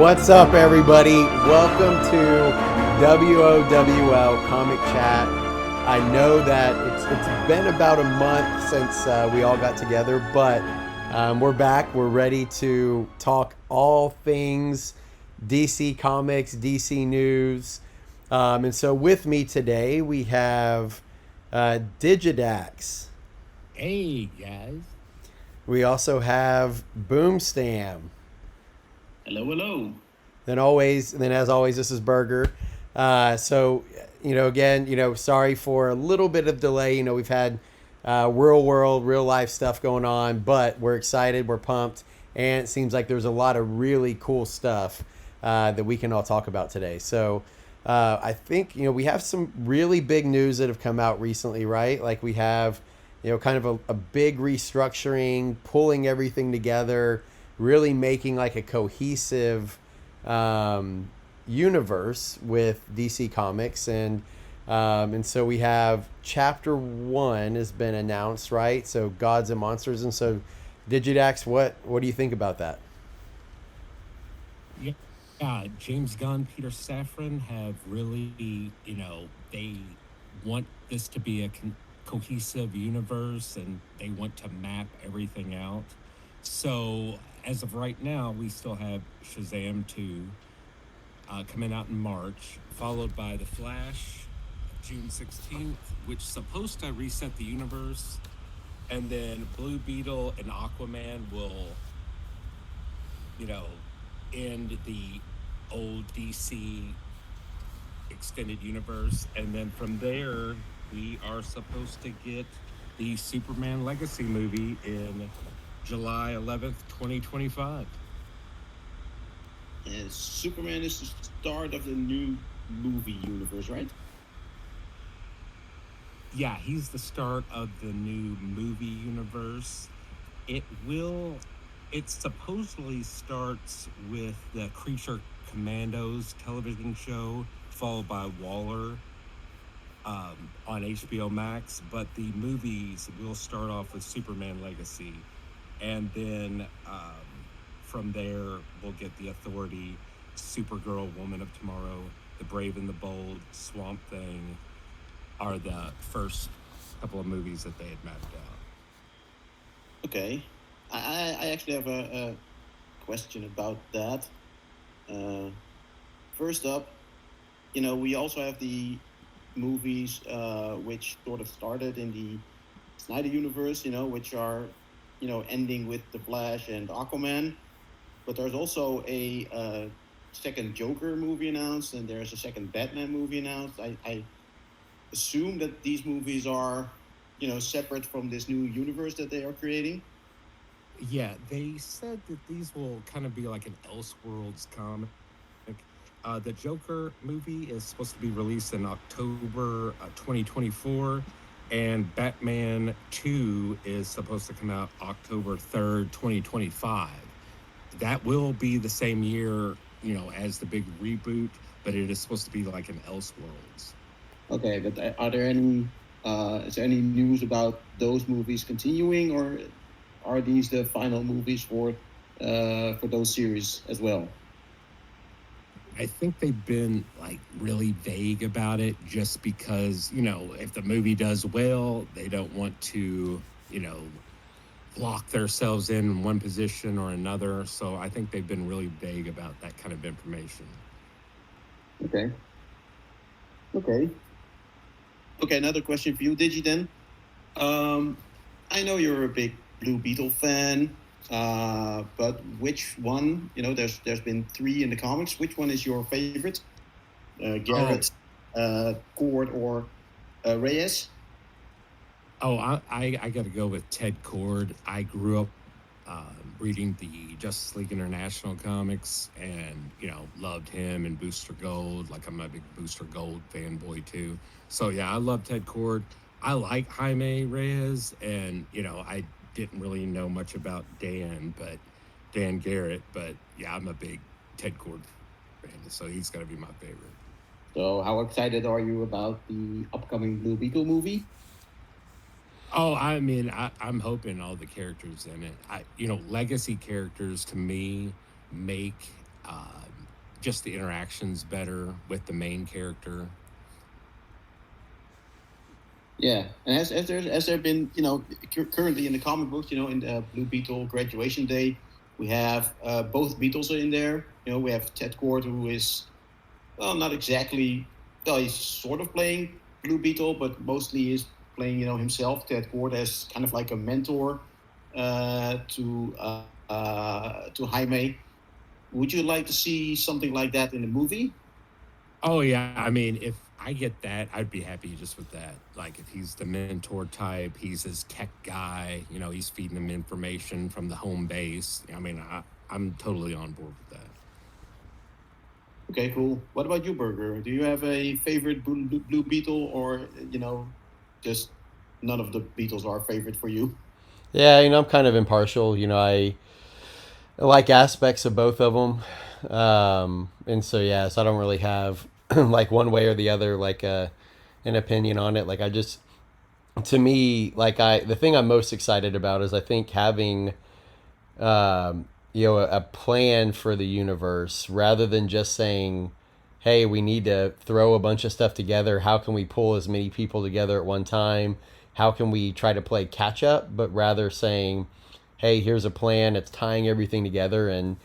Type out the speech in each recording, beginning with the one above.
What's up, everybody? Welcome to WOWL Comic Chat. I know that it's been about a month since we all got together, but we're back. We're ready to talk all things DC Comics, DC News. And so with me today, we have Digidax. Hey, guys. We also have Boomstam. Hello, hello. Then as always, this is Burger. Again, sorry for a little bit of delay. We've had real world, real life stuff going on, but we're excited, we're pumped, and it seems like there's a lot of really cool stuff that we can all talk about today. So I think, we have some really big news that have come out recently, right? Like we have, kind of a big restructuring, pulling everything together, really making like a cohesive universe with DC Comics, and so we have Chapter 1 has been announced, right? So Gods and Monsters, and so Digidax, what do you think about that? Yeah, James Gunn, Peter Safran have really, they want this to be a cohesive universe, and they want to map everything out. So as of right now, we still have Shazam 2 coming out in March, followed by The Flash, June 16th, which is supposed to reset the universe. And then Blue Beetle and Aquaman will, end the old DC extended universe. And then from there, we are supposed to get the Superman Legacy movie in July 11th, 2025. And Superman is the start of the new movie universe, right? Yeah, he's the start of the new movie universe. It supposedly starts with the Creature Commandos television show, followed by Waller on HBO Max, but the movies will start off with Superman Legacy. And then from there, we'll get The Authority, Supergirl, Woman of Tomorrow, The Brave and the Bold, Swamp Thing are the first couple of movies that they had mapped out. Okay. I actually have a question about that. First up, we also have the movies which sort of started in the Snyder universe, which are ending with The Flash and Aquaman. But there's also a second Joker movie announced, and there's a second Batman movie announced. I assume that these movies are, separate from this new universe that they are creating. Yeah, they said that these will kind of be like an Elseworlds comic. The Joker movie is supposed to be released in October 2024. And Batman 2 is supposed to come out October 3rd, 2025. That will be the same year, as the big reboot, but it is supposed to be like an Elseworlds. Okay, but are there any, is there any news about those movies continuing, or are these the final movies for those series as well? I think they've been like really vague about it just because, if the movie does well, they don't want to, lock themselves in one position or another. So I think they've been really vague about that kind of information. Okay. Okay, another question for you, Digi, then. I know you're a big Blue Beetle fan. But which one? There's been 3 in the comics. Which one is your favorite? Garrett, Cord, or Reyes? I got to go with Ted Cord. I grew up reading the Justice League International comics, and loved him and Booster Gold. Like, I'm a big Booster Gold fanboy too. So yeah, I love Ted Cord. I like Jaime Reyes, and I didn't really know much about Dan Garrett, but yeah, I'm a big Ted Cord fan, so he's got to be my favorite. So how excited are you about the upcoming Blue Beetle movie? Oh, I mean, I'm hoping all the characters in it. Legacy characters to me make just the interactions better with the main character. Yeah, and has there been, currently in the comic books, in the Blue Beetle Graduation Day, we have both Beetles are in there. We have Ted Kord, who is, well, not exactly, well, he's sort of playing Blue Beetle, but mostly is playing, himself. Ted Kord as kind of like a mentor to Jaime. Would you like to see something like that in the movie? Oh yeah, I mean, if I get that, I'd be happy just with that. Like if he's the mentor type, he's his tech guy, he's feeding him information from the home base. I mean, I'm totally on board with that. Okay, cool. What about you, Burger? Do you have a favorite Blue Beetle, or just none of the Beatles are favorite for you? Yeah, I'm kind of impartial. I like aspects of both of them, and so yeah, so I don't really have like one way or the other like an opinion on it. Like I just, to me, like the thing I'm most excited about is I think having a plan for the universe rather than just saying, hey, we need to throw a bunch of stuff together. How can we pull as many people together at one time? How can we try to play catch up? But rather saying, hey, here's a plan. It's tying everything together. And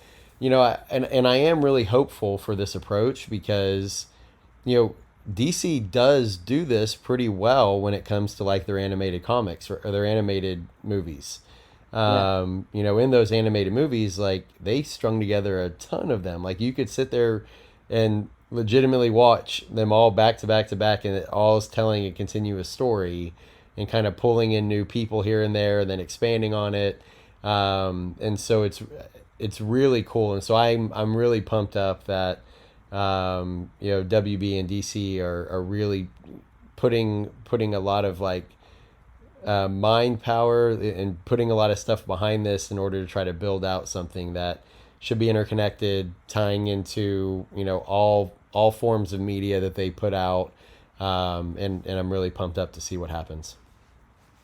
I am really hopeful for this approach because, DC does do this pretty well when it comes to like their animated comics or their animated movies. Yeah. In those animated movies, like they strung together a ton of them. Like you could sit there and legitimately watch them all back to back to back, and it all is telling a continuous story and kind of pulling in new people here and there, and then expanding on it. And so it's really cool, and so I'm really pumped up that WB and DC are really putting a lot of like mind power and putting a lot of stuff behind this in order to try to build out something that should be interconnected, tying into all forms of media that they put out, and I'm really pumped up to see what happens.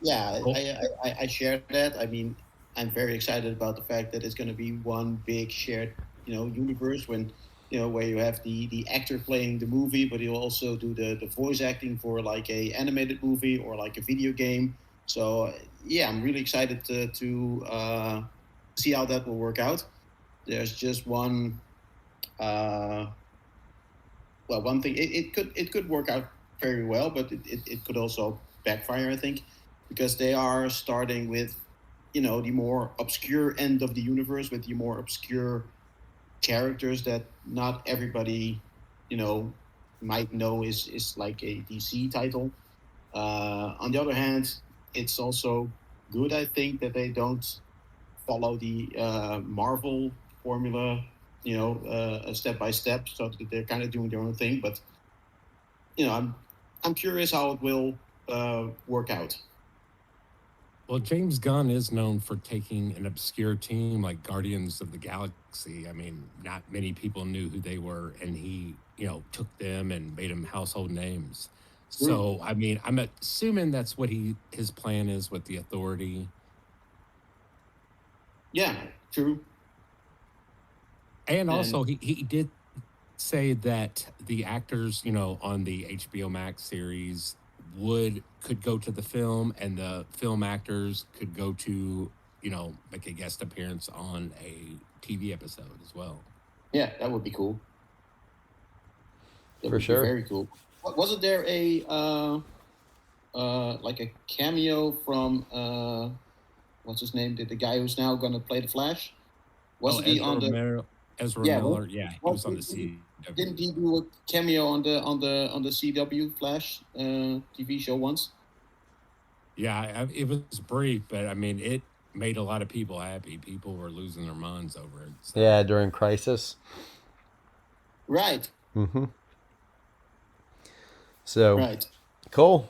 Yeah, Cool. I share that. I mean, I'm very excited about the fact that it's going to be one big shared, universe when, where you have the actor playing the movie, but he'll also do the voice acting for like a animated movie or like a video game. So yeah, I'm really excited to see how that will work out. There's just uh, one thing. It could work out very well, but it could also backfire, I think, because they are starting with the more obscure end of the universe with the more obscure characters that not everybody you know might know is like a DC title. On the other hand, it's also good, I think, that they don't follow the Marvel formula, step by step, so that they're kind of doing their own thing. But I'm curious how it will work out. Well, James Gunn is known for taking an obscure team like Guardians of the Galaxy. I mean, not many people knew who they were, and he, took them and made them household names. True. So, I mean, I'm assuming that's what his plan is with the Authority. Yeah, true. And And also, he did say that the actors, on the HBO Max series could go to the film, and the film actors could go to, make a guest appearance on a TV episode as well. yeah, that would be cool. That For would be sure. very cool. Wasn't there a like a cameo from what's his name? The guy who's now gonna play the Flash? Oh, Wasn't he on the? Ezra Yeah, Miller, yeah, he was on the didn't CW. didn't he do a cameo on the CW Flash TV show once? Yeah, it was brief, but I mean, it made a lot of people happy. People were losing their minds over it. So, Yeah, during Crisis. Right, Mm-hmm. So right. cool.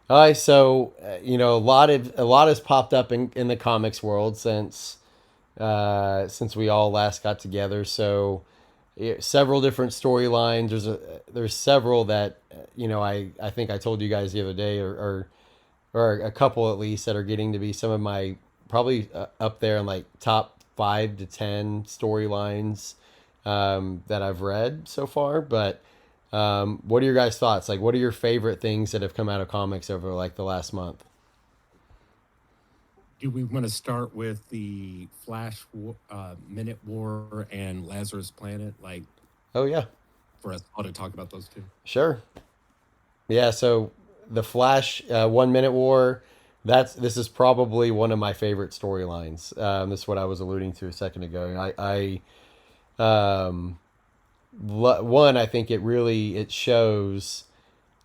All right, so a lot has popped up in the comics world since we all last got together. So yeah, several different storylines. There's several that I think I told you guys the other day, or a couple at least that are getting to be some of my probably up there in like top 5 to 10 storylines that I've read so far. But what are your guys' thoughts? Like, what are your favorite things that have come out of comics over like the last month? Do we want to start with the Minute War and Lazarus Planet? Like, Oh yeah, for us all to talk about those two? sure. Yeah, so the Flash 1 minute war. This is probably one of my favorite storylines. This is what I was alluding to a second ago. Um, one, I think it shows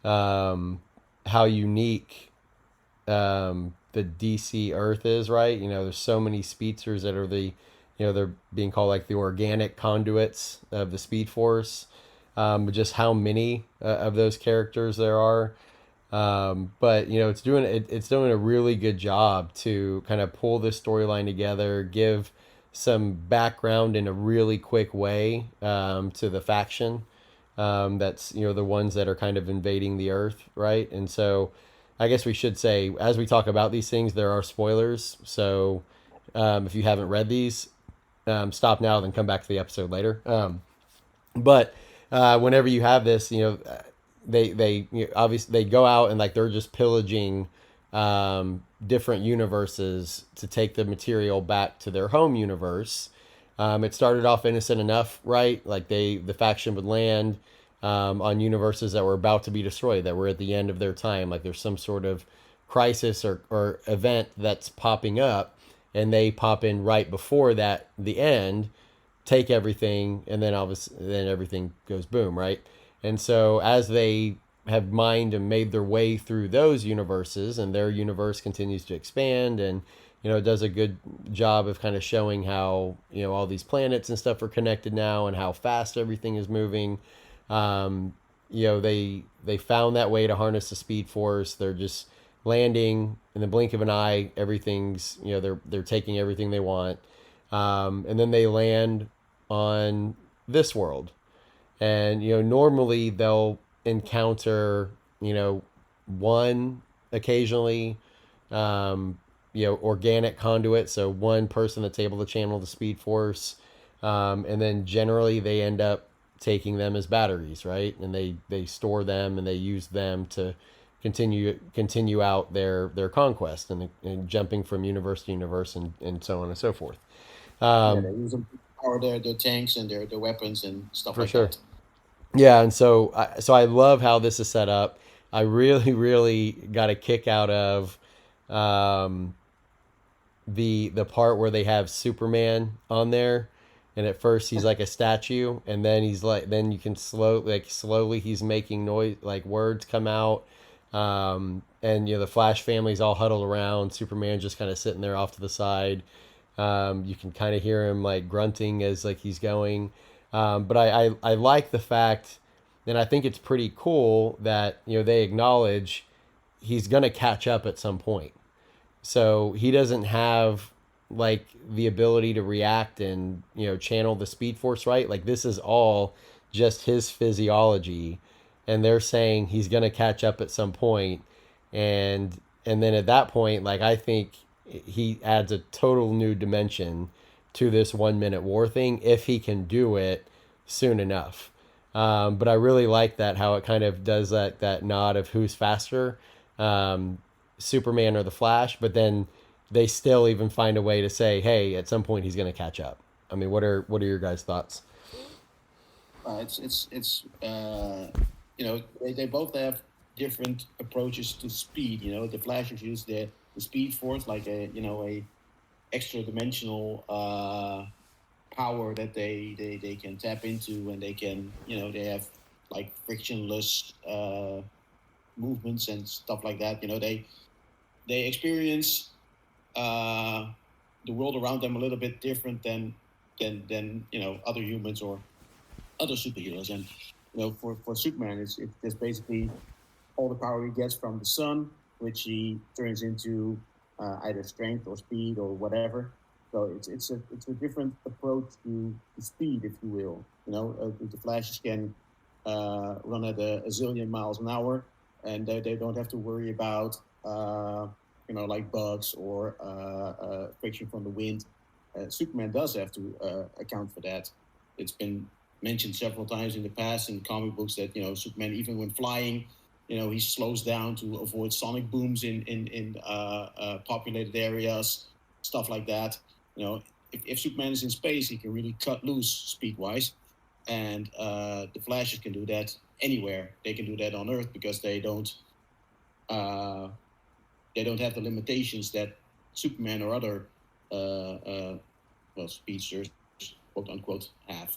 um, how unique the DC Earth is. Right, there's so many speedsters that are they're being called like the organic conduits of the Speed Force. But just how many of those characters there are. But it's doing a really good job to kind of pull this storyline together, give some background in a really quick way to the faction that's the ones that are kind of invading the Earth, right? And so, I guess we should say as we talk about these things, there are spoilers. So if you haven't read these, stop now, then come back to the episode later. But whenever you have this, obviously they go out and like they're just pillaging different universes to take the material back to their home universe. It started off innocent enough, right? Like the faction would land on universes that were about to be destroyed, that were at the end of their time. Like there's some sort of crisis or event that's popping up, and they pop in right before the end, take everything, and then obviously then everything goes boom, right? And so as they have mined and made their way through those universes, and their universe continues to expand, and it does a good job of kind of showing how all these planets and stuff are connected now, and how fast everything is moving. Um, they found that way to harness the Speed Force. They're just landing in the blink of an eye. Everything's they're taking everything they want. And then they land on this world. And, normally they'll encounter, one occasionally, organic conduit. So one person that's able to channel the Speed Force. And then generally they end up taking them as batteries, right? And they store them and they use them to continue out their conquest and jumping from universe to universe and so on and so forth. They use them to power their tanks and their weapons and stuff For like sure. that. Yeah, and so I love how this is set up. I really, really got a kick out of um, the part where they have Superman on there, and at first he's like a statue, and then you can slowly he's making noise, like words come out, and the Flash family's all huddled around. Superman just kind of sitting there off to the side. You can kind of hear him like grunting as like he's going. But I like the fact, and I think it's pretty cool that they acknowledge he's gonna catch up at some point. So he doesn't have like the ability to react and channel the Speed Force, right. Like this is all just his physiology, and they're saying he's gonna catch up at some point, and then at that point, like I think he adds a total new dimension to this 1 minute war thing if he can do it soon enough. But I really like that how it kind of does that nod of who's faster, Superman or the Flash. But then they still even find a way to say, hey, at some point he's going to catch up. I mean, what are your guys' thoughts? They both have different approaches to speed. The Flash uses the Speed Force like a extra dimensional power that they can tap into, and they can they have like frictionless movements and stuff like that. They experience the world around them a little bit different than other humans or other superheroes. And for Superman, it's just basically all the power he gets from the sun, which he turns into either strength or speed or whatever. So it's a different approach to speed, if you will. The Flashes can run at a zillion miles an hour, and they don't have to worry about like bugs or friction from the wind. Superman does have to account for that. it's been mentioned several times in the past in comic books that Superman, even when flying, he slows down to avoid sonic booms in populated areas, stuff like that. If Superman is in space, he can really cut loose speed wise, and the Flashes can do that anywhere. They can do that on Earth because they don't have the limitations that Superman or other speedsters, quote unquote, have.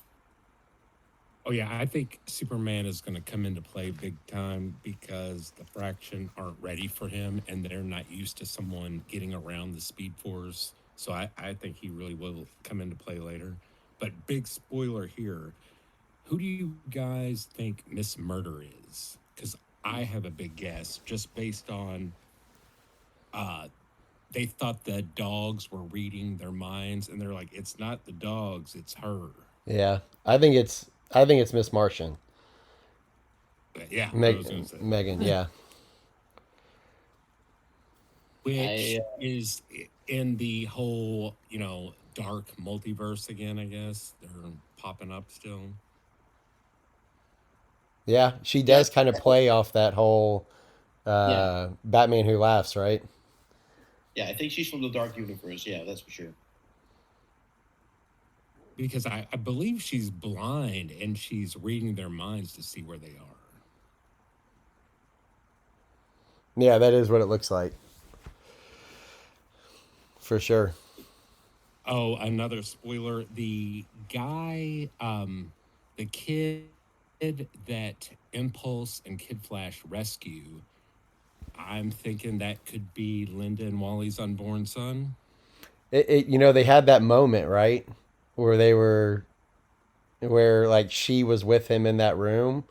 Oh yeah, I think Superman is going to come into play big time because the Fraction aren't ready for him, and they're not used to someone getting around the Speed Force. So I think he really will come into play later. But big spoiler here: who do you guys think Miss Murder is? Because I have a big guess, just based on they thought the dogs were reading their minds, and they're like, it's not the dogs, it's her. Yeah, I think it's Miss Martian. But yeah, I was going to say. Megan, yeah. Which is in the whole, dark multiverse again, I guess. They're popping up still. Yeah, she does kind of play off that whole Batman Who Laughs, right? Yeah, I think she's from the Dark Universe. Yeah, that's for sure. Because I believe she's blind and she's reading their minds to see where they are. Yeah, that is what it looks like. For sure. Oh, another spoiler. The guy, the kid that Impulse and Kid Flash rescue, I'm thinking that could be Linda and Wally's unborn son. They had that moment, right? Where where like she was with him in that room.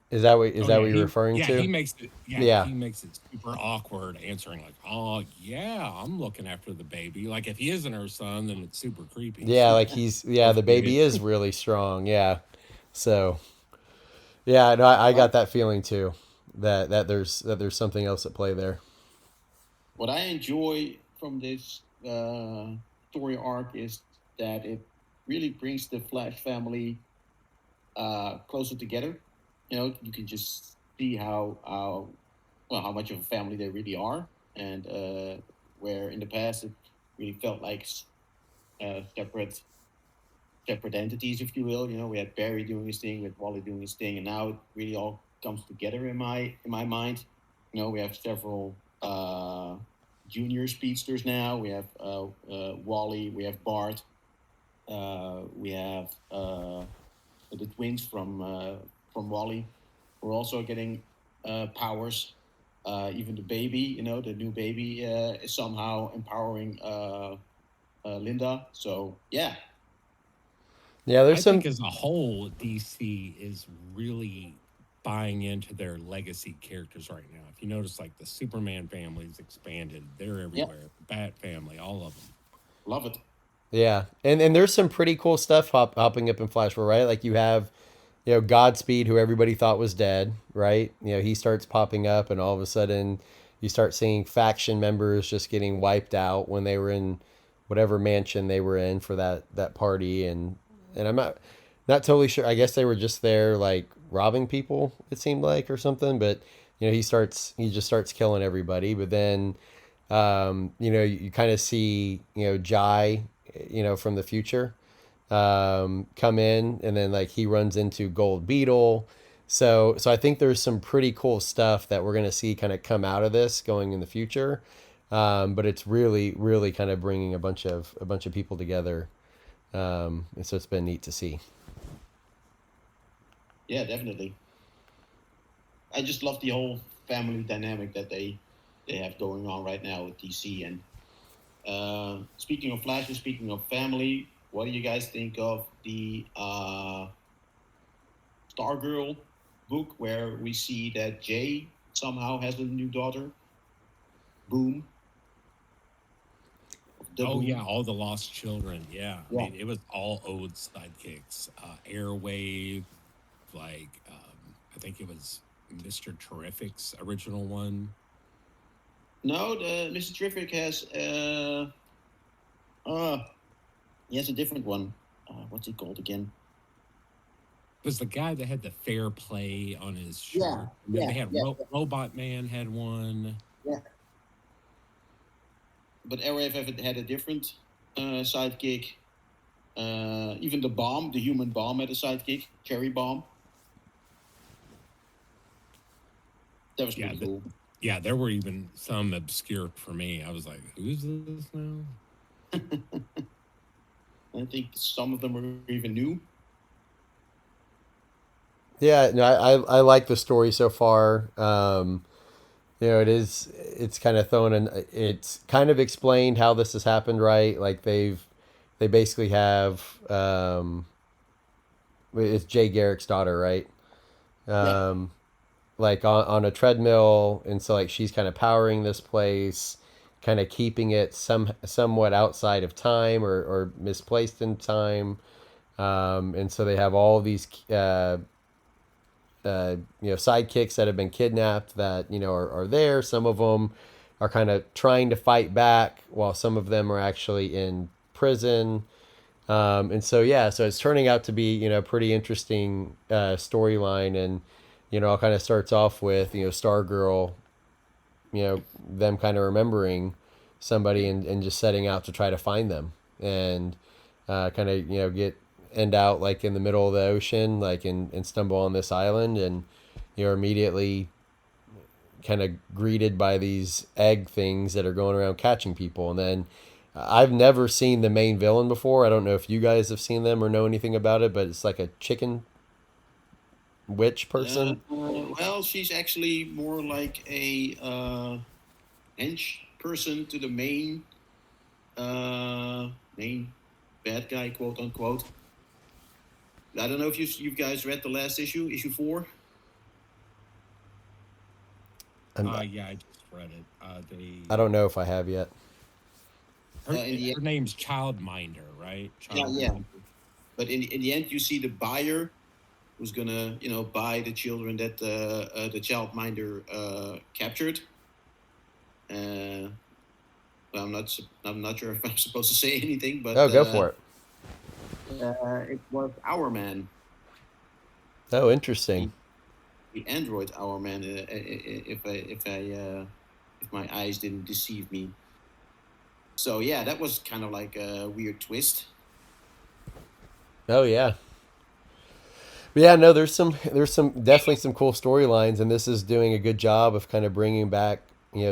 Is that what you're referring to? He makes it. Yeah, he makes it super awkward, answering like, "Oh yeah, I'm looking after the baby." Like if he isn't her son, then it's super creepy. Yeah, like the baby is really strong. Yeah. So, yeah, no, I got that feeling too. That there's something else at play there. What I enjoy from this story arc is that it really brings the Flash family closer together. You can just see how much of a family they really are, and where in the past it really felt like separate entities, if you will. We had Barry doing his thing, with Wally doing his thing, and now it really all comes together in my mind. We have several junior speedsters now. We have Wally, we have Bart, we have the twins from Wally. We're also getting powers. Even the baby, the new baby, is somehow empowering Linda. So yeah. Yeah, I think as a whole, DC is really buying into their legacy characters right now. If you notice, like the Superman family's expanded; they're everywhere. Bat family, all of them. Love it. Yeah, and there's some pretty cool stuff hopping up in Flash, right? Like you have, Godspeed, who everybody thought was dead, right? He starts popping up, and all of a sudden, you start seeing faction members just getting wiped out when they were in whatever mansion they were in for that party, and I'm not totally sure. I guess they were just there like robbing people, it seemed like, or something. But he just starts killing everybody. But then you kind of see Jai, from the future, come in, and then like he runs into Gold Beetle. So I think there's some pretty cool stuff that we're gonna see kind of come out of this going in the future. But it's really, really kind of bringing a bunch of people together, and so it's been neat to see. Yeah, definitely. I just love the whole family dynamic that they have going on right now with DC. And speaking of Flash and speaking of family, what do you guys think of the Stargirl book, where we see that Jay somehow has a new daughter? Boom. Boom. Yeah, all the Lost Children. Yeah. I mean, it was all old sidekicks. Airwave, like I think it was Mr. Terrific's original one. No, the Mr. Terrific has he has a different one. what's it called again? Was the guy that had the fair play on his shirt. Yeah, And then yeah, they had yeah, Robot Man had one. yeah. But Arrow had a different sidekick. Even the human bomb had a sidekick, Cherry Bomb. That was pretty cool. Yeah, there were even some obscure for me. I was like, who's this now? I think some of them were even new. Yeah, no, I like the story so far. It's kind of thrown in. It's kind of explained how this has happened, right? Like they basically have it's Jay Garrick's daughter, right? Yeah. Like on a treadmill, and so like she's kind of powering this place, kind of keeping it somewhat outside of time or misplaced in time. And so they have all these sidekicks that have been kidnapped that are there. Some of them are kind of trying to fight back, while some of them are actually in prison. And so yeah, so it's turning out to be pretty interesting storyline, and it kind of starts off with Stargirl, them kind of remembering somebody and just setting out to try to find them, and kind of get end out like in the middle of the ocean, like and stumble on this island, and immediately kind of greeted by these egg things that are going around catching people. And then I've never seen the main villain before. I don't know if you guys have seen them or know anything about it, but it's like a chicken witch person. Well, she's actually more like a hench person to the main bad guy, quote unquote. I don't know if you guys read the last issue 4. Yeah, I just read it. I don't know if I have yet. Her name's Childminder, right? Yeah. But in the end, you see the buyer who's gonna, buy the children that the childminder captured. Well, I'm not sure if I'm supposed to say anything, but go for it. It was Our Man. Oh, interesting. The android Our Man, if my eyes didn't deceive me. So yeah, that was kind of like a weird twist. Oh yeah. But yeah, no, there's definitely some cool storylines, and this is doing a good job of kind of bringing back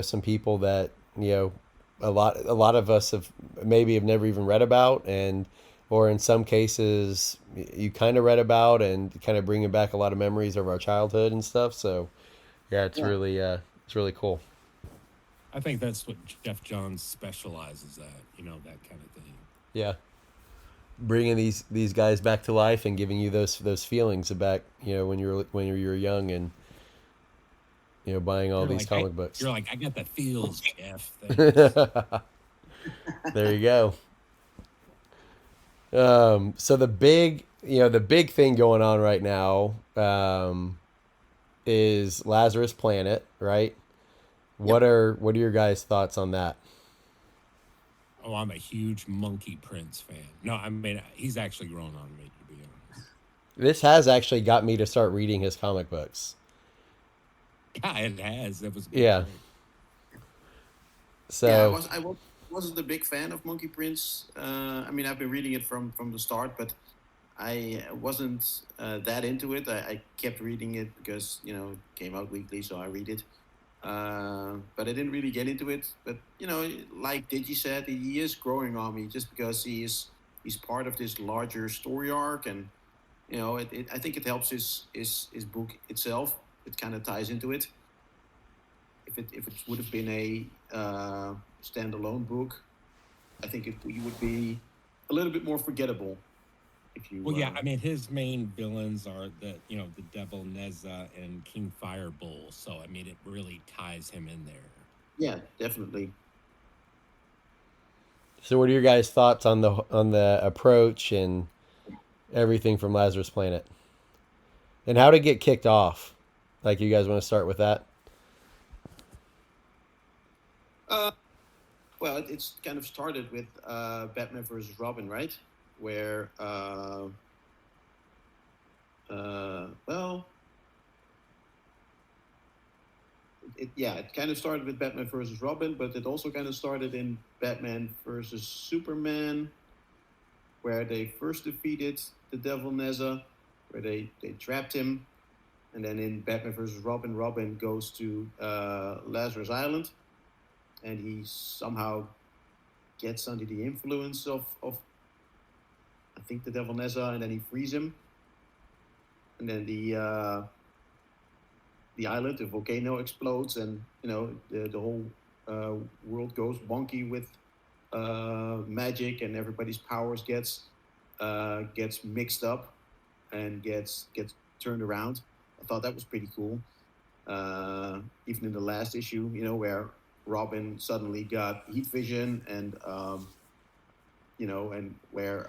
some people that a lot of us have never even read about, and or in some cases you kind of read about, and kind of bringing back a lot of memories of our childhood and stuff. So yeah, it's really cool. I think that's what Jeff Johns specializes at, that kind of thing. Yeah, bringing these guys back to life and giving you those feelings back, when you were young, and buying all these comic books. You're like, I got the feels, Jeff. There you go. So the big thing going on right now is Lazarus Planet, right? What are your guys' thoughts on that? Oh, I'm a huge Monkey Prince fan. No, I mean, he's actually grown on me, to be honest. This has actually got me to start reading his comic books. Yeah, it has. It was yeah. Great. So yeah, I wasn't a big fan of Monkey Prince. I mean, I've been reading it from the start, but I wasn't that into it. I kept reading it because it came out weekly, so I read it. But I didn't really get into it. But like Digi said, he is growing on me just because he's part of this larger story arc, and I think it helps his book itself. It kind of ties into it. If it would have been a standalone book, I think it would be a little bit more forgettable. Yeah, I mean, his main villains are the Devil Neza and King Firebull, so I mean, it really ties him in there. Yeah, definitely. So, what are your guys' thoughts on the approach and everything from Lazarus Planet, and how to get kicked off? Like, you guys want to start with that? Well, it's kind of started with Batman versus Robin, right? where well, it kind of started with Batman versus Robin, but it also kind of started in Batman versus Superman, where they first defeated the Devil Neza, where they trapped him, and then in Batman versus Robin, Robin goes to Lazarus Island, and he somehow gets under the influence of I think the Devil Neza, and then he frees him, and then the island, the volcano explodes, and the whole world goes wonky with magic, and everybody's powers gets mixed up and gets turned around. I thought that was pretty cool. Even in the last issue, where Robin suddenly got heat vision, and and where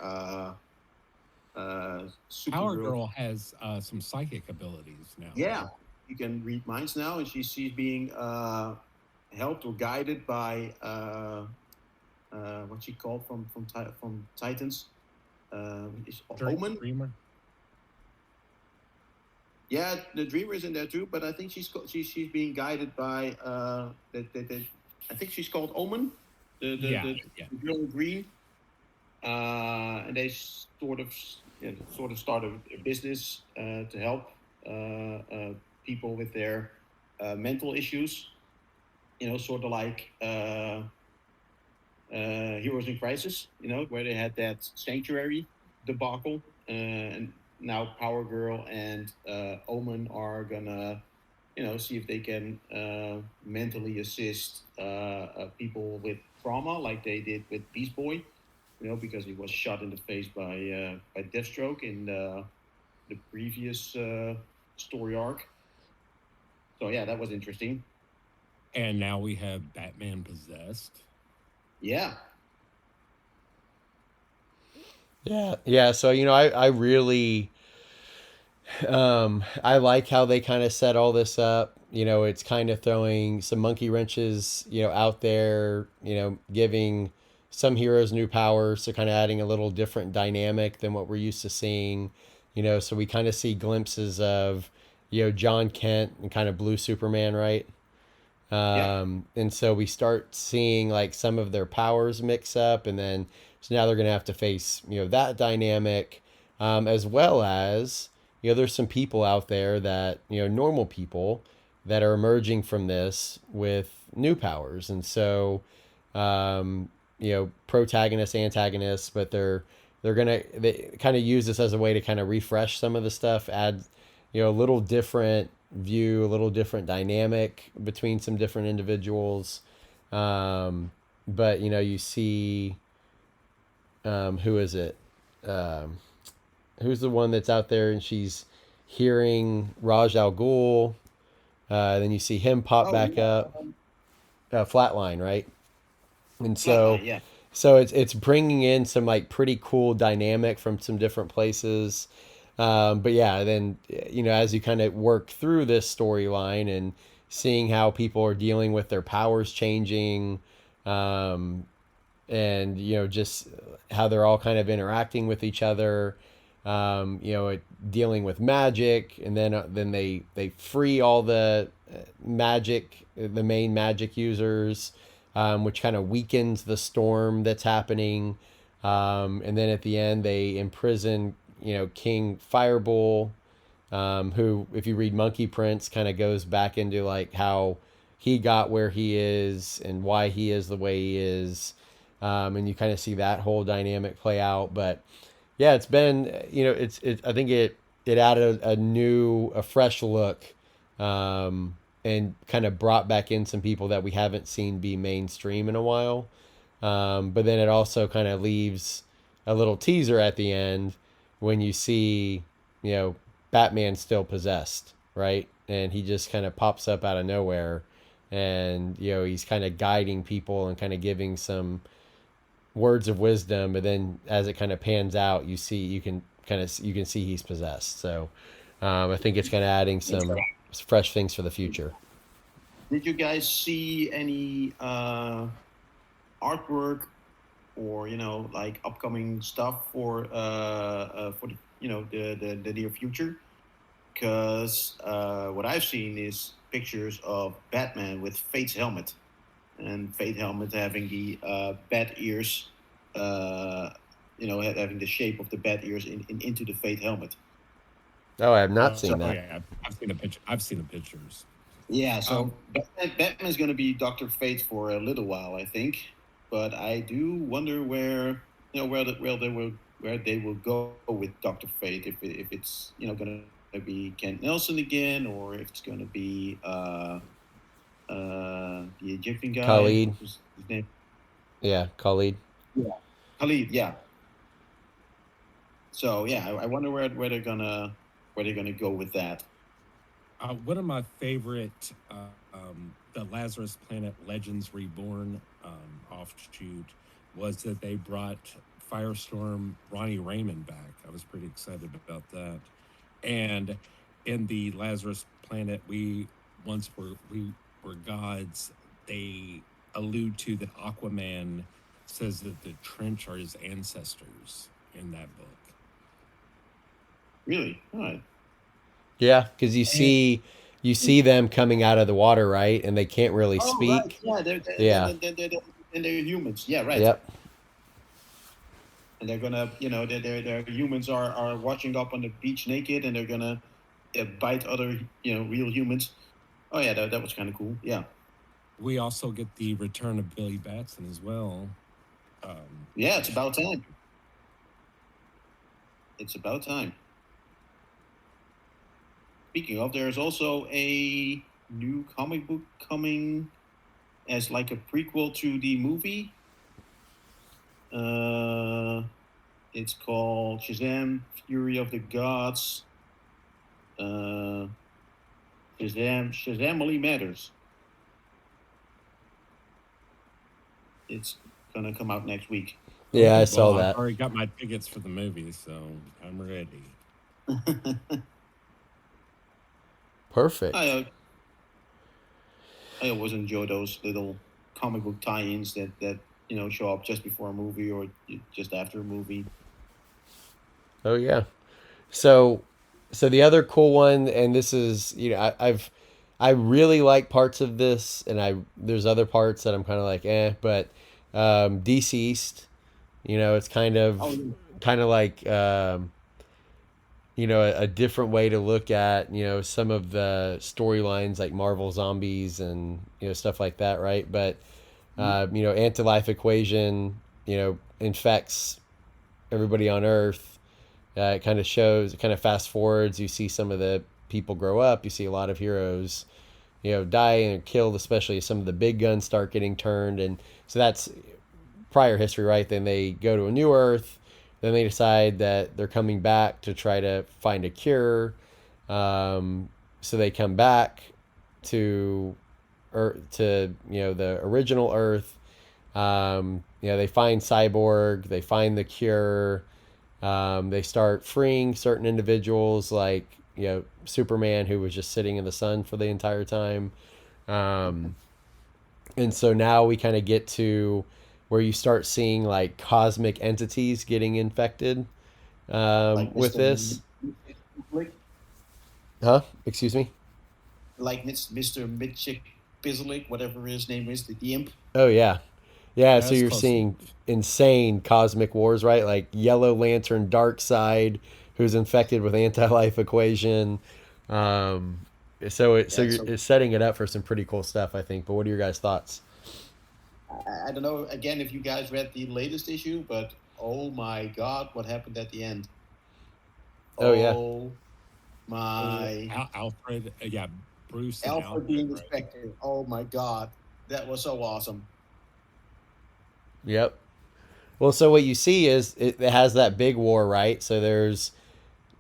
Power Supergirl, Girl has some psychic abilities now. yeah, you can read minds now, and she's being helped or guided by what's she called from Titans? Omen. Dreamer. Yeah, the Dreamer is in there too, but I think she's being guided by I think she's called Omen, the girl in green, and they sort of start a business to help people with their mental issues, sort of like Heroes in Crisis, where they had that sanctuary debacle, and now Power Girl and Omen are gonna, see if they can mentally assist people with trauma, like they did with Beast Boy, because he was shot in the face by Deathstroke in the previous story arc. So yeah, that was interesting. And now we have Batman Possessed. Yeah. Yeah. So I really I like how they kind of set all this up. It's kind of throwing some monkey wrenches, out there. Giving some heroes new powers, so kind of adding a little different dynamic than what we're used to seeing. So we kind of see glimpses of John Kent and kind of Blue Superman, right? And so we start seeing like some of their powers mix up, and then so now they're going to have to face that dynamic, as well as there's some people out there that normal people that are emerging from this with new powers, and so protagonists, antagonists, but they kind of use this as a way to kind of refresh some of the stuff, add a little different view, a little different dynamic between some different individuals. But you see, who is it? Who's the one that's out there and she's hearing Raj Al Ghul? Then you see him pop back up. Flatline, right? And so, yeah. So it's bringing in some like pretty cool dynamic from some different places. But yeah, then as you kind of work through this storyline and seeing how people are dealing with their powers changing, and just how they're all kind of interacting with each other, dealing with magic, and then they free all the magic, the main magic users, which kind of weakens the storm that's happening, and then at the end they imprison King Fireball, who, if you read Monkey Prince, kind of goes back into like how he got where he is and why he is the way he is, and you kind of see that whole dynamic play out. But yeah, it's been I think it added a fresh look, and kind of brought back in some people that we haven't seen be mainstream in a while. But then it also kind of leaves a little teaser at the end when you see, Batman still possessed, right? And he just kind of pops up out of nowhere, and he's kind of guiding people and kind of giving some words of wisdom. But then as it kind of pans out, you can see he's possessed. So I think it's kind of adding some fresh things for the future. Did you guys see any artwork or like upcoming stuff for the near future. Because what I've seen is pictures of Batman with Fate's helmet, and Fate helmet having the bat ears, having the shape of the bat ears into the Fate helmet. Oh, I have not Oh seen that. yeah, I've seen the picture. I've seen the pictures. Yeah, so Um, Batman's going to be Doctor Fate for a little while, I think. But I do wonder where they will go with Doctor Fate, if it's going to be Kent Nelson again, or if it's going to be the Egyptian guy. Khalid. What was his name? Yeah, Khalid. Yeah, Khalid. Yeah. So yeah, I wonder where they're gonna go with that. one of my favorite, the Lazarus Planet Legends Reborn offshoot was that they brought Firestorm Ronnie Raymond back. I was pretty excited about that. And in the Lazarus Planet, we were gods. They allude to that Aquaman says that the trench are his ancestors in that book. Really? All right. Yeah, because you see them coming out of the water, right? And they can't really Oh, right. speak. Yeah, Yeah. they're humans. Yeah, right. Yep. And they're gonna, their humans are washing up on the beach naked, and they're gonna bite other, real humans. Oh yeah, that was kind of cool. Yeah. We also get the return of Billy Batson as well. Yeah, it's about time. It's about time. Speaking of, there's also a new comic book coming as like a prequel to the movie. It's called Shazam: Fury of the Gods. Shazam only matters. It's gonna come out next week. Yeah, I saw Well, I've that. already got my tickets for the movie, so I'm ready. Perfect. I always enjoy those little comic book tie-ins that show up just before a movie or just after a movie. Oh yeah. So the other cool one, and this is I really like parts of this, and there's other parts that I'm kind of like but DCeased, it's Oh, yeah. kind of like a different way to look at some of the storylines like Marvel Zombies and stuff like that, right? But anti-life equation infects everybody on Earth. It kind of shows, it kind of fast forwards. You see some of the people grow up. You see a lot of heroes, die and killed, especially as some of the big guns start getting turned. And so that's prior history, right? Then they go to a new Earth. Then they decide that they're coming back to try to find a cure. So they come back to the original Earth. They find Cyborg. They find the cure. They start freeing certain individuals, like Superman, who was just sitting in the sun for the entire time. And so now we kind of get to where you start seeing like cosmic entities getting infected Like with Mr. this. Like, Huh? Excuse me? like Mr. Mitchik Bizzlik, whatever his name is, the imp. Oh, yeah. Yeah, so That's you're close seeing enough. insane cosmic wars, right? Like Yellow Lantern, Dark Side, who's infected with anti-life equation. Um, so Yeah, so it's setting it up for some pretty cool stuff, I think. But what are your guys' thoughts? I don't know again if you guys read the latest issue, but oh my God, what happened at the end? Oh yeah, Oh my Alfred, yeah, Bruce and Alfred Alfred, being the right? Spectre. Oh my God, that was so awesome. yep. Well, so what you see is it has that big war, right? So there's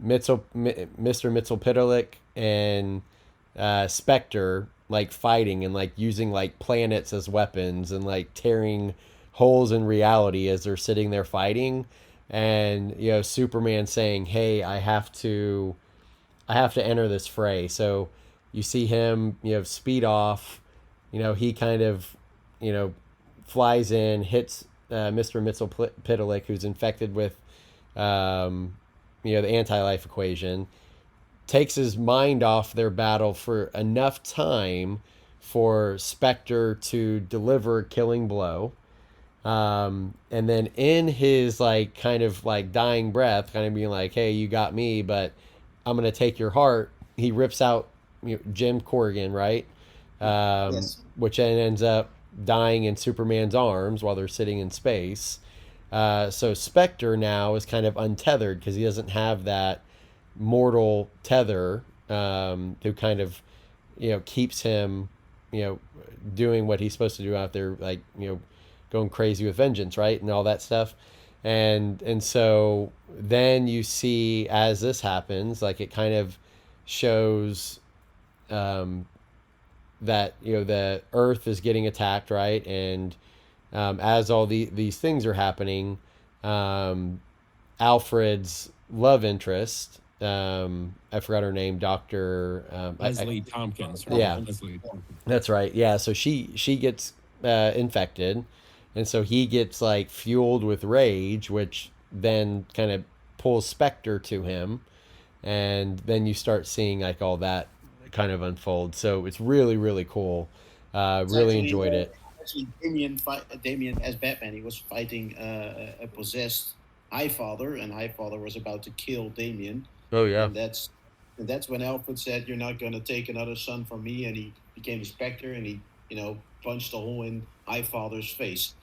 Mr. Mitsopitalik and Spectre like fighting and like using like planets as weapons and like tearing holes in reality as they're sitting there fighting, and Superman saying, "Hey, I have to enter this fray." So you see him, speed off. He kind of, you know, flies in, hits Mr. Mxyzptlk, who's infected with the anti-life equation, takes his mind off their battle for enough time for Spectre to deliver a killing blow. And then in his like kind of like dying breath, kind of being like, "Hey, you got me, but I'm gonna take your heart." He rips out Jim Corrigan, right? Yes. Which then ends up dying in Superman's arms while they're sitting in space. So Spectre now is kind of untethered because he doesn't have that mortal tether who kind of keeps him doing what he's supposed to do out there, like going crazy with vengeance, right, and all that stuff. And so then you see, as this happens, like it kind of shows that the Earth is getting attacked, right, and as all these things are happening, Alfred's love interest, I forgot her name, Doctor Leslie Tompkins. Right? Yeah. Leslie. That's right. Yeah. So she gets infected, and so he gets like fueled with rage, which then kind of pulls Spectre to him, and then you start seeing like all that kind of unfold. So it's really really cool. Really enjoyed it. Actually, Damien as Batman, he was fighting a possessed Highfather, and Highfather was about to kill Damien. Oh yeah. And that's when Alfred said, "You're not going to take another son from me," and he became a Spectre, and he punched a hole in Highfather's face.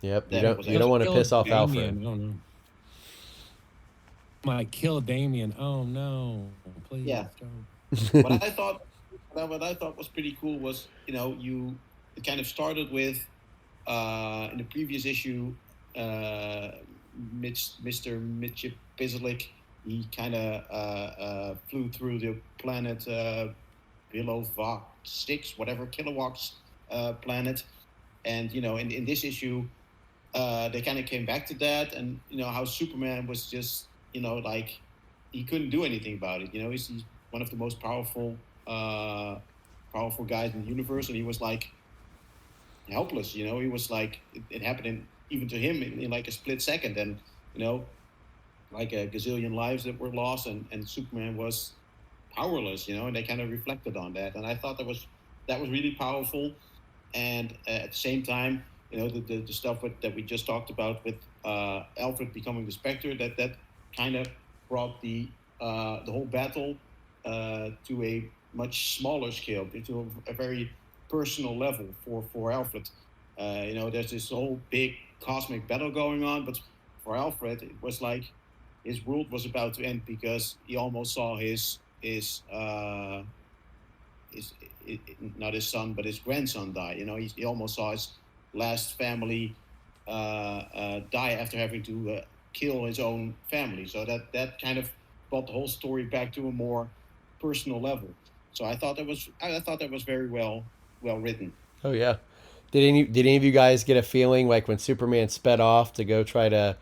Yep. That You don't want to piss off Damien. Alfred. Oh no. Might kill Damien. Oh no! Please Yeah. don't. What I thought was pretty cool was it kind of started with in the previous issue, Mr. Mxyzptlk, he kind of flew through the planet Villovok 6, whatever, Kilowatts planet, and in this issue they kind of came back to that, and how Superman was just like he couldn't do anything about it. He's one of the most powerful guys in the universe, and he was like helpless. He was like it happened even to him in like a split second, and like a gazillion lives that were lost, and Superman was powerless. And they kind of reflected on that, and I thought that was really powerful. And at the same time, the stuff that we just talked about with Alfred becoming the Spectre, that kind of brought the whole battle to a much smaller scale, to a very personal level for Alfred. There's this whole big cosmic battle going on, but for Alfred, it was like his world was about to end because he almost saw his not his son, but his grandson die. He almost saw his last family die after having to kill his own family. So that kind of brought the whole story back to a more personal level. So I thought that was very well written. Oh yeah. Did any of you guys get a feeling like when Superman sped off to go try to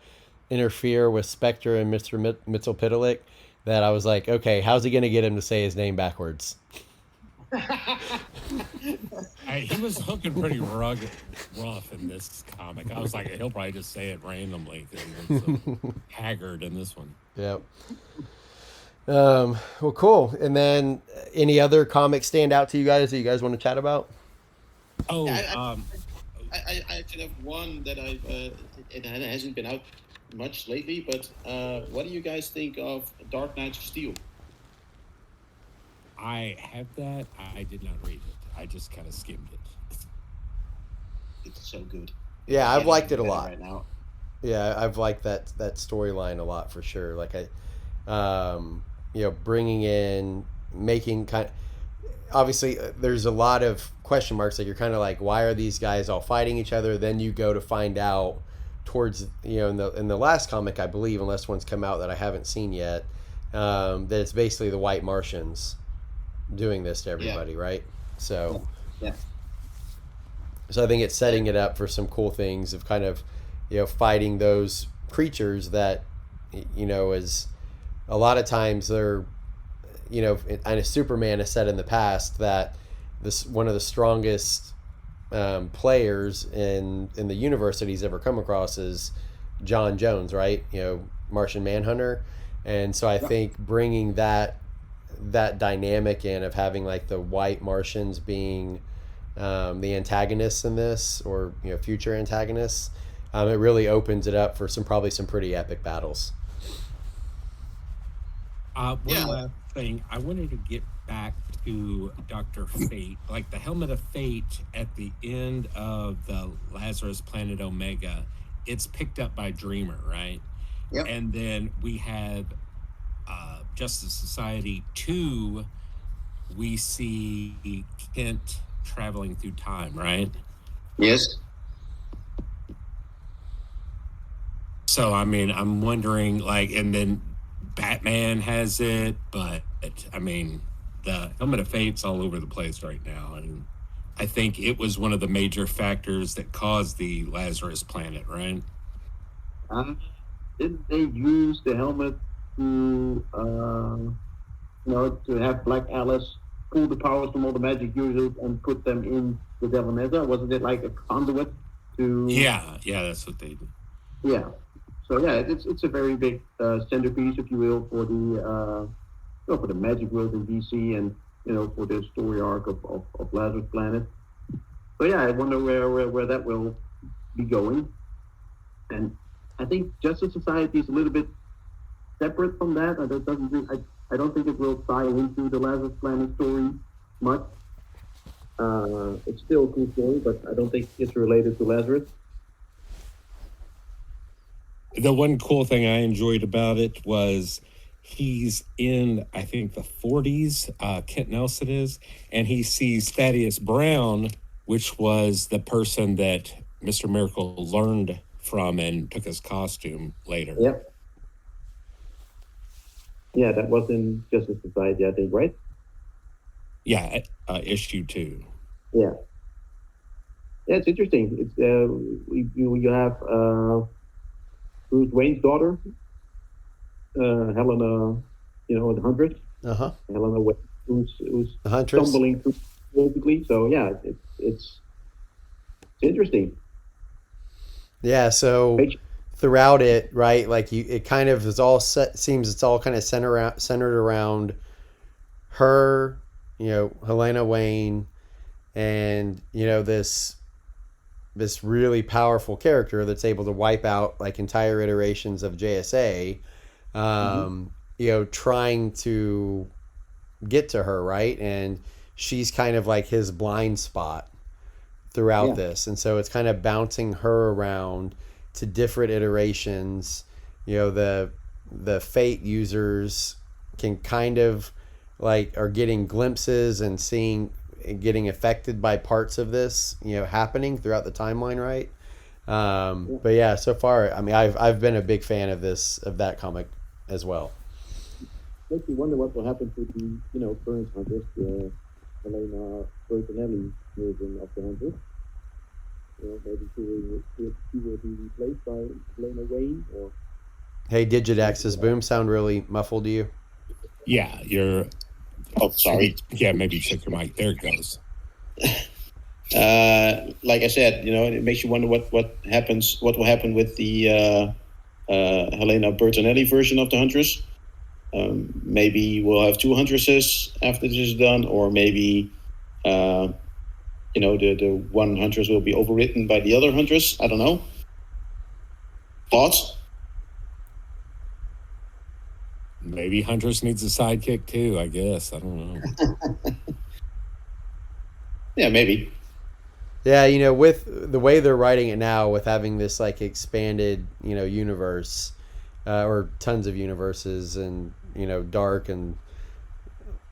interfere with Spectre and Mr. Mxyzptlk, that I was like, okay, how's he going to get him to say his name backwards? He was hooking pretty rough in this comic. I was like, he'll probably just say it randomly. Haggard in this one. Yep. Well, cool. And then any other comics stand out to you guys that you guys want to chat about? Oh, I actually have one that it hasn't been out much lately, but what do you guys think of Dark Knights of Steel? I have that. I did not read it. I just kind of skimmed it. It's so good. Yeah, I've liked it a lot. Right now. Yeah, I've liked that storyline a lot for sure. Like bringing in, making kind of, obviously there's a lot of question marks. Like you're kind of like, why are these guys all fighting each other? Then you go to find out towards in the last comic, I believe, unless one's come out that I haven't seen yet, that it's basically the White Martians doing this to everybody, right? So yeah. So I think it's setting it up for some cool things of kind of fighting those creatures that is a lot of times they're and Superman has said in the past that this one of the strongest players in the universe that he's ever come across is John Jones, right? Martian Manhunter, and so I think bringing that dynamic in of having like the white Martians being the antagonists in this, or future antagonists, it really opens it up for probably some pretty epic battles. One last thing, I wanted to get back to Dr. Fate, like the Helmet of Fate at the end of the Lazarus Planet Omega. It's picked up by Dreamer, right? Yep. And then we have Justice Society 2. We see Kent traveling through time, right? Yes. So, I mean, I'm wondering, like, and then Batman has it, but, I mean, the Helmet of Fate's all over the place right now, and I think it was one of the major factors that caused the Lazarus Planet, right? Didn't they use the helmet to, to have Black Alice pull the powers from all the magic users and put them in the Devil Mesa? Wasn't it like a conduit to? Yeah, that's what they did. Yeah. So yeah, it's a very big centerpiece, if you will, for the magic world in DC, and for the story arc of Lazarus Planet. So yeah, I wonder where that will be going. And I think Justice Society is a little bit separate from that. I don't think it will tie into the Lazarus Planet story much. It's still a cool story, but I don't think it's related to Lazarus. The one cool thing I enjoyed about it was he's in, I think, the 40s, Kent Nelson is, and he sees Thaddeus Brown, which was the person that Mr. Miracle learned from and took his costume later. Yep. Yeah, that was in Justice Society, I think, right? Yeah, issue 2. Yeah. Yeah, it's interesting. It's you have Bruce Wayne's daughter, Helena, the Huntress. Helena Wayne, who's the Huntress, stumbling through basically. So yeah, it's interesting. Yeah. So throughout it, right? Like it kind of is all seems it's all kind of centered around her, Helena Wayne, and this really powerful character that's able to wipe out like entire iterations of JSA, trying to get to her, right? And she's kind of like his blind spot throughout this. And so it's kind of bouncing her around to different iterations. The Fate users can kind of like are getting glimpses and getting affected by parts of this, happening throughout the timeline, right? But yeah, so far, I mean, I've been a big fan of that comic as well. Makes you wonder what will happen to the current Hunters, the Helena Bertinelli version of the Hunters. Maybe she will be replaced by Helena Wayne, or. Hey, Digidex, does Boom sound really muffled to you? Yeah, you're. Oh, sorry. Yeah, maybe check your mic. There it goes. Like I said, it makes you wonder what will happen with the Helena Bertinelli version of the Huntress. Maybe we'll have 2 Huntresses after this is done, or maybe the one Huntress will be overwritten by the other Huntress. I don't know. Thoughts? Maybe Huntress needs a sidekick too, I guess. I don't know. Yeah, maybe. Yeah, with the way they're writing it now, with having this like expanded, universe, or tons of universes, and dark and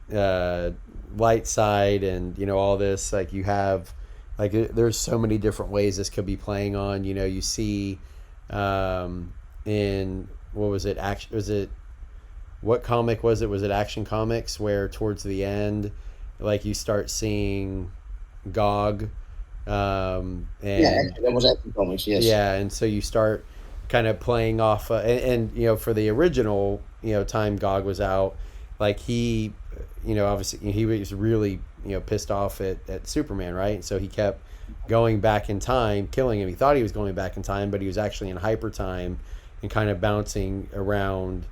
light side, and all this, like you have, like there's so many different ways this could be playing on. You see, in what was it? What comic was it? Was it Action Comics, where towards the end, like you start seeing Gog, and that was Action Comics, yes. Yeah, and so you start kind of playing off, and for the original, time Gog was out, like he, obviously he was really pissed off at Superman, right? So he kept going back in time, killing him. He thought he was going back in time, but he was actually in hyper time and kind of bouncing around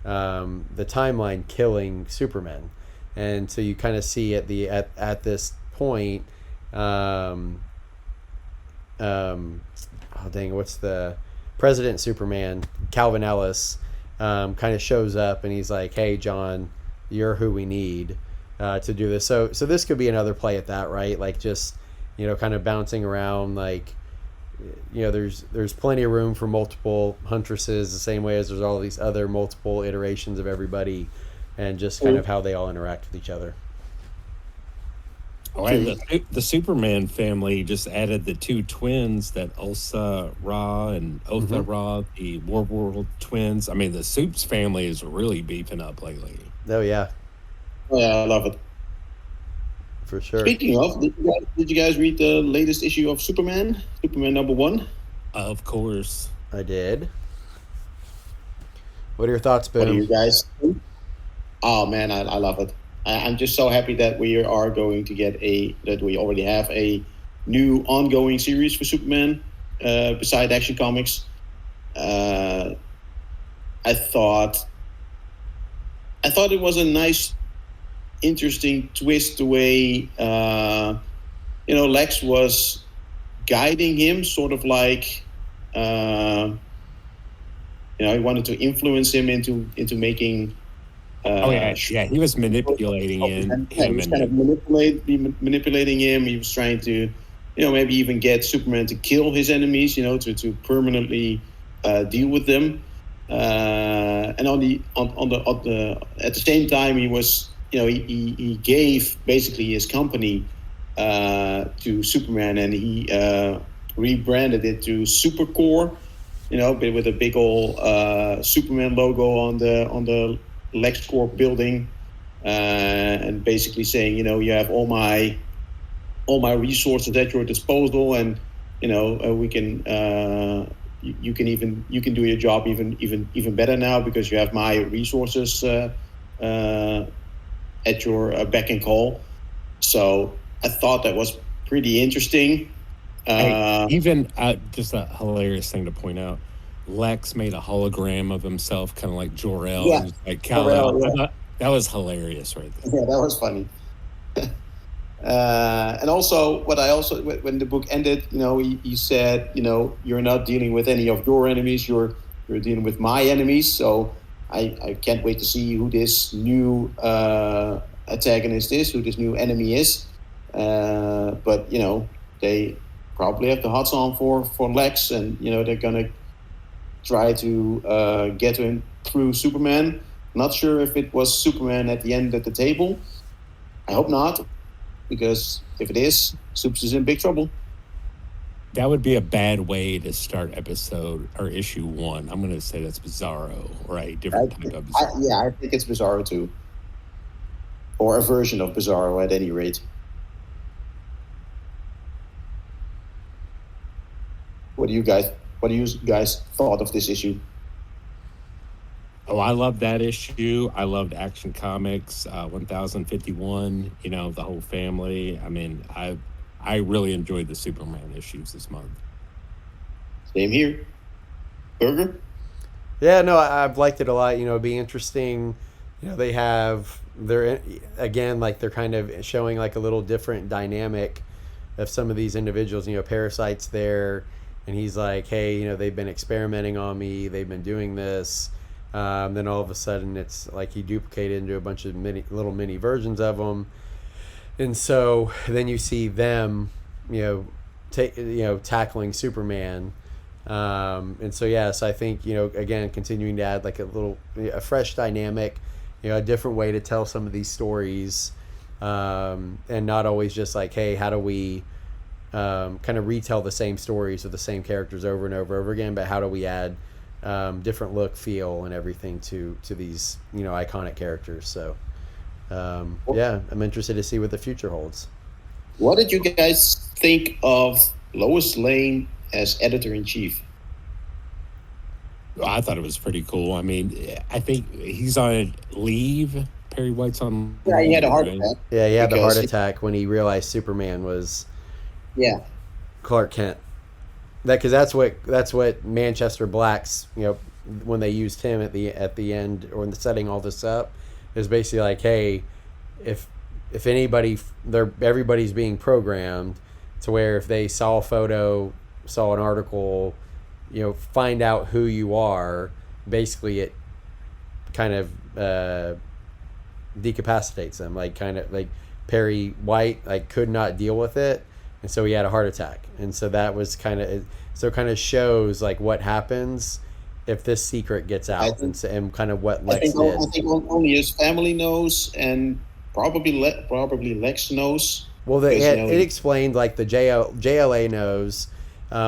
the timeline, killing Superman. And so you kind of see at this point, oh dang, what's the President Superman, Calvin Ellis, kind of shows up and he's like, "Hey, John, you're who we need to do this." So this could be another play at that, right? Like just kind of bouncing around, like there's plenty of room for multiple Huntresses, the same way as there's all these other multiple iterations of everybody, and just kind of how they all interact with each other. Oh, and the Superman family just added the two twins, that Ulsa Ra and Otha Ra, the World twins. I mean, the Supes family is really beefing up lately. Oh yeah, I love it. For sure. Speaking of, did you guys read the latest issue of Superman #1? Of course, I did. What are your thoughts, Boom? What do you guys think? Oh man, I love it. I'm just so happy that we are going to get that we already have a new ongoing series for Superman beside Action Comics. I thought it was a nice, interesting twist the way Lex was guiding him, sort of like he wanted to influence him into making. He was manipulating him. He was kind of manipulating him. He was trying to, maybe even get Superman to kill his enemies, to permanently deal with them. And at the same time, he was, he gave basically his company to Superman, and he rebranded it to Supercore, with a big old Superman logo on the LexCorp building, and basically saying, you have all my resources at your disposal, and we can you can do your job even better now because you have my resources at your beck and call. So I thought that was pretty interesting. Just a hilarious thing to point out. Lex made a hologram of himself, kind of like Jor-El. Yeah, like Kal-El. Yeah. That was hilarious, right there. Yeah, that was funny. And also, when the book ended, he said, you're not dealing with any of your enemies. You're dealing with my enemies. So I can't wait to see who this new antagonist is, who this new enemy is. But they probably have the hots on for Lex, and they're gonna try to get to him through Superman. Not sure if it was Superman at the end of the table. I hope not, because if it is, Supes is in big trouble. That would be a bad way to start episode or issue 1. I'm going to say that's Bizarro, right? Different type of Bizarro. I think it's Bizarro too, or a version of Bizarro at any rate. What do you guys thought of this issue? Oh, I loved that issue. I loved Action Comics 1051, the whole family. I mean, I really enjoyed the Superman issues this month. Same here. Burger? Yeah, no, I've liked it a lot. It'd be interesting. They're kind of showing like a little different dynamic of some of these individuals. Parasite's there, and he's like, hey, they've been experimenting on me. They've been doing this. Then all of a sudden it's like he duplicated into a bunch of little mini versions of them. And so then you see them, tackling Superman. And so, yes, I think, again, continuing to add like a fresh dynamic, a different way to tell some of these stories. And not always just like, hey, how do we kind of retell the same stories with the same characters over and over again, but how do we add different look, feel, and everything to these iconic characters. So I'm interested to see what the future holds. What did you guys think of Lois Lane as editor-in-chief? Well, I thought it was pretty cool. I mean, I think he's on leave Perry White's on. Yeah, he had a heart right? attack. Yeah, he had the heart Because- attack when he realized Superman was Yeah, Clark Kent. Because that's what Manchester Black's, when they used him at the end, or in the setting all this up, is basically like, hey, if anybody, everybody's being programmed to where if they saw a photo, saw an article, find out who you are, basically it kind of decapacitates them, like kind of like Perry White could not deal with it, and so he had a heart attack. And so that was kind of shows like what happens if this secret gets out, and kind of what Lex did. I think only his family knows, and probably Lex knows. Well, it explained like the JLA knows,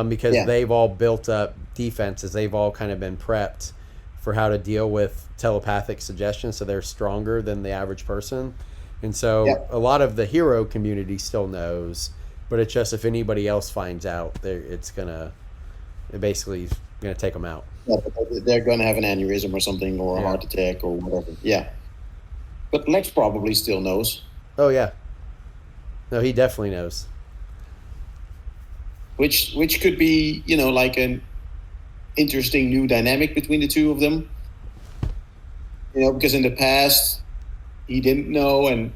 because they've all built up defenses. They've all kind of been prepped for how to deal with telepathic suggestions, so they're stronger than the average person. And so a lot of the hero community still knows, but it's just if anybody else finds out, it's basically gonna take them out. Yeah, but they're gonna have an aneurysm or something, or a heart attack or whatever. Yeah, but Lex probably still knows. Oh yeah, no, he definitely knows. Which could be, like an interesting new dynamic between the two of them. Because in the past he didn't know, and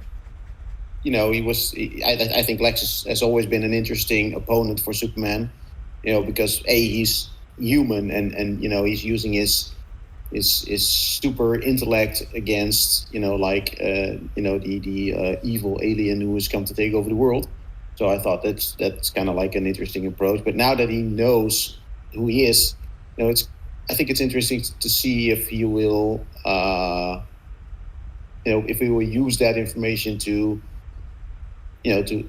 he was. I think Lex has always been an interesting opponent for Superman. Because he's human, and he's using his super intellect against the evil alien who has come to take over the world. So I thought that's kind of like an interesting approach. But now that he knows who he is, I think it's interesting to see if he will, if he will use that information to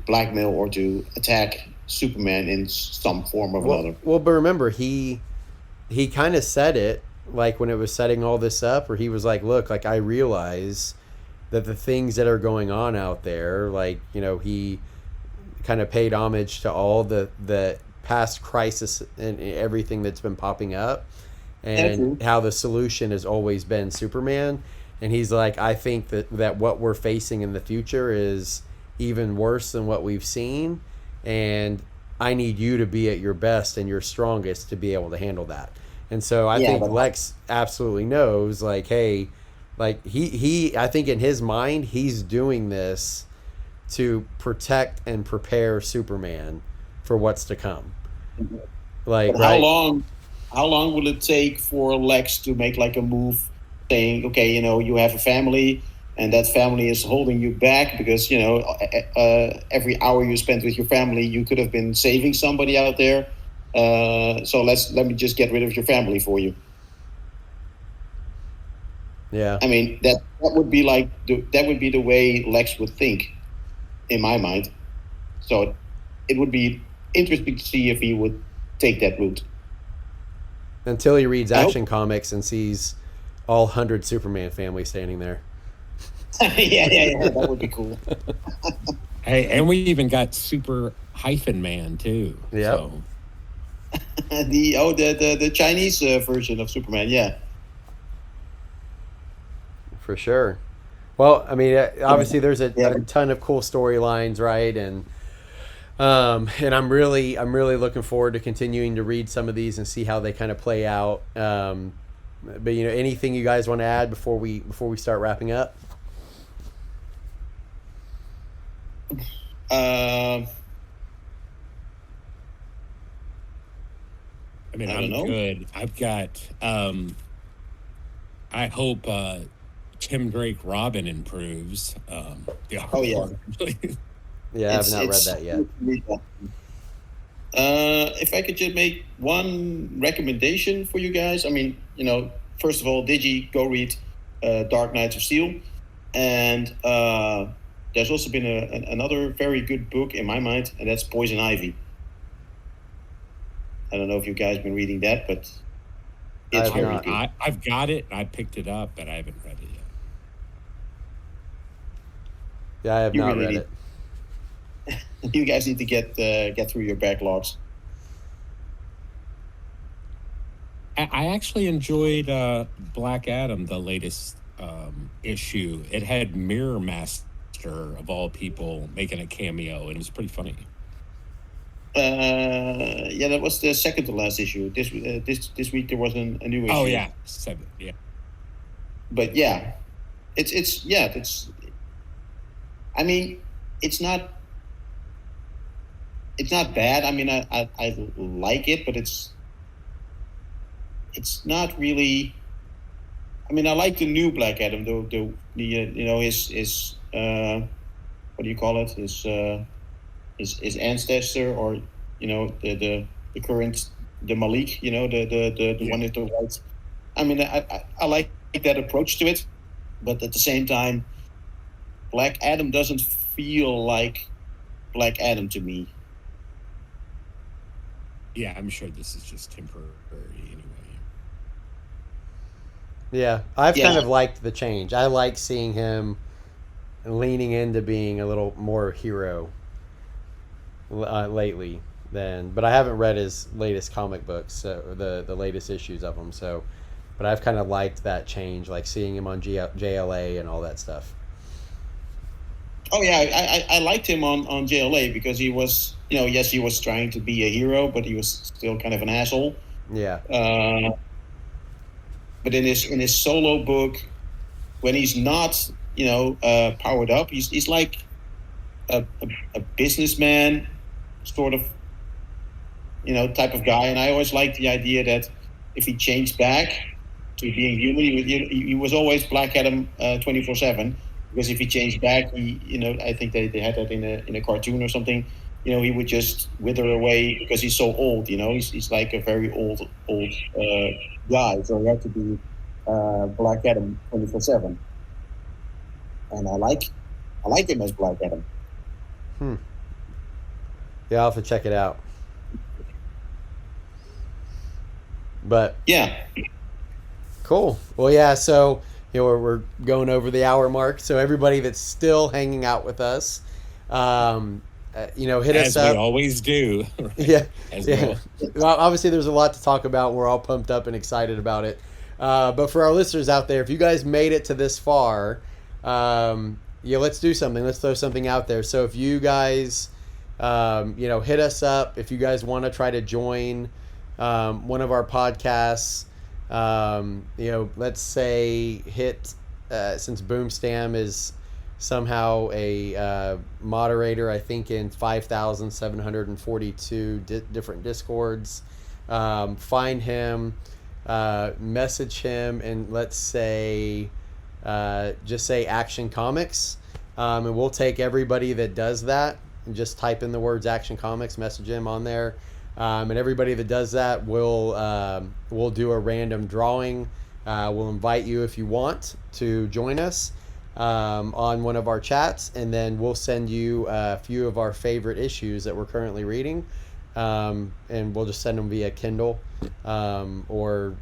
blackmail or to attack Superman in some form or another. Well, but remember, he kind of said it like when it was setting all this up, where he was like, "Look, like I realize that the things that are going on out there, he kind of paid homage to all the past crisis and everything that's been popping up, and how the solution has always been Superman." And he's like, "I think that what we're facing in the future is even worse than what we've seen, and I need you to be at your best and your strongest to be able to handle that." And so I think Lex absolutely knows, like, hey, like he I think in his mind he's doing this to protect and prepare Superman for what's to come. Like, but how long will it take for Lex to make like a move saying, okay, you have a family, and that family is holding you back because every hour you spent with your family, you could have been saving somebody out there. So let me just get rid of your family for you. Yeah. I mean that would be like that would be the way Lex would think, in my mind. So it would be interesting to see if he would take that route. Until he reads Action Comics and sees all 100 Superman families standing there. yeah, that would be cool. Hey, and we even got Super Man too. Yeah. So. the Chinese version of Superman, yeah. For sure. Well, I mean, obviously there's a ton of cool storylines, right? And I'm really looking forward to continuing to read some of these and see how they kind of play out. But anything you guys want to add before we start wrapping up? I mean, I'm good. I've got. I hope Tim Drake Robin improves. Yeah, I've not read that yet. If I could just make one recommendation for you guys, I mean, first of all, go read Dark Knights of Steel, and there's also been another very good book in my mind, and that's Poison Ivy. I don't know if you guys have been reading that, but it's very good. I've got it. I picked it up, but I haven't read it yet. Yeah, I have not read it. You guys need to get through your backlogs. I actually enjoyed Black Adam, the latest issue, it had Mirror Master of all people making a cameo, and it was pretty funny. Yeah, that was the second to last issue. This week there was a new issue. Oh yeah, 7. Yeah. But yeah, it's. I mean, it's not bad. I mean, I like it, but it's not really. I mean, I like the new Black Adam, the you know, his what do you call it, his ancestor, or you know, the current, the Malik, you know, the one with the white. I mean, I like that approach to it, but at the same time, Black Adam doesn't feel like Black Adam to me. Yeah, I'm sure this is just temporary anyway. Yeah, I've kind of liked the change. I like seeing him leaning into being a little more hero lately but I haven't read his latest comic books, so the latest issues of them. So, but I've kind of liked that change, like seeing him on JLA and all that stuff. Oh yeah, I liked him on JLA because he was, you know, yes, he was trying to be a hero, but he was still kind of an asshole. Yeah. But in his solo book, when he's not, you know, powered up, he's like a businessman, sort of, you know, type of guy. And I always liked the idea that if he changed back to being human, he was always Black Adam 24/7. Because if he changed back, you know, I think they had that in a cartoon or something. You know, he would just wither away because he's so old. You know, he's like a very old guy. So he had to be Black Adam 24/7. And I like him as Black Adam. Yeah, I'll have to check it out. But yeah, cool. Well, yeah. So, you know, we're going over the hour mark. So everybody that's still hanging out with us, you know, hit us up. As we always do. Right? Yeah. Yeah. Well, obviously, there's a lot to talk about. We're all pumped up and excited about it. But for our listeners out there, if you guys made it to this far, yeah, let's do something. Let's throw something out there. So if you guys, you know, hit us up. If you guys want to try to join one of our podcasts, you know, let's say hit, since Boomstam is somehow a moderator, I think, in 5,742 different Discords. Find him, message him, and let's say, just say Action Comics, and we'll take everybody that does that and just type in the words Action Comics, message him on there. And everybody that does that, we'll do a random drawing. We'll invite you, if you want, to join us on one of our chats, and then we'll send you a few of our favorite issues that we're currently reading, and we'll just send them via Kindle or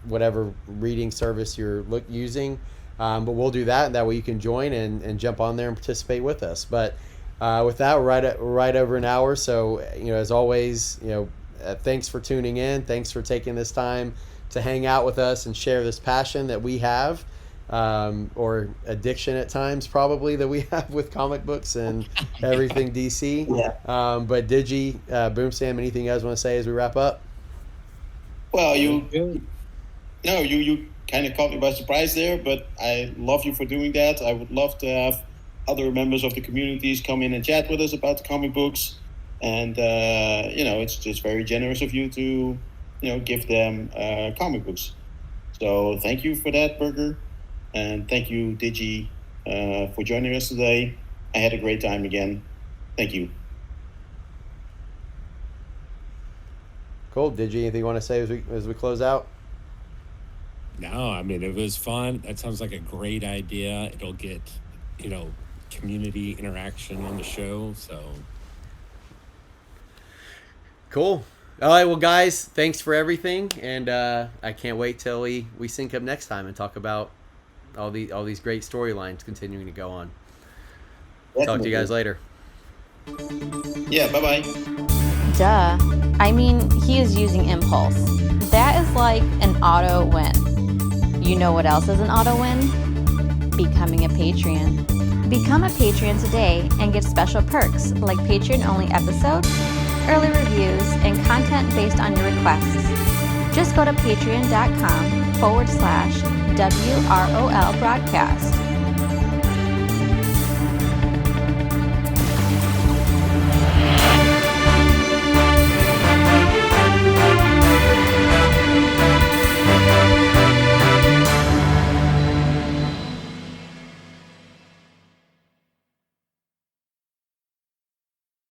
whatever reading service you're using. But we'll do that. That way you can join and jump on there and participate with us. But with that, we're right over an hour. So, you know, as always, you know, thanks for tuning in. Thanks for taking this time to hang out with us and share this passion that we have, or addiction at times probably that we have with comic books and everything DC. Yeah. But Digi, Boomstam, anything you guys want to say as we wrap up? Well, you kind of caught me by surprise there, but I love you for doing that. I would love to have other members of the communities come in and chat with us about the comic books. And, you know, it's just very generous of you to, you know, give them comic books. So thank you for that, Burger. And thank you, Digi, for joining us today. I had a great time again. Thank you. Cool. Digi, anything you want to say as we close out? No, I mean, it was fun. That sounds like a great idea. It'll get, you know, community interaction on the show. So cool. All right, well, guys, thanks for everything, and I can't wait till we sync up next time and talk about all these great storylines continuing to go on. Definitely. Talk to you guys later. Yeah, bye-bye. Duh. I mean, he is using impulse. That is like an auto win. You know what else is an auto-win? Becoming a Patreon. Become a Patreon today and get special perks like Patreon-only episodes, early reviews, and content based on your requests. Just go to patreon.com/WROL broadcast.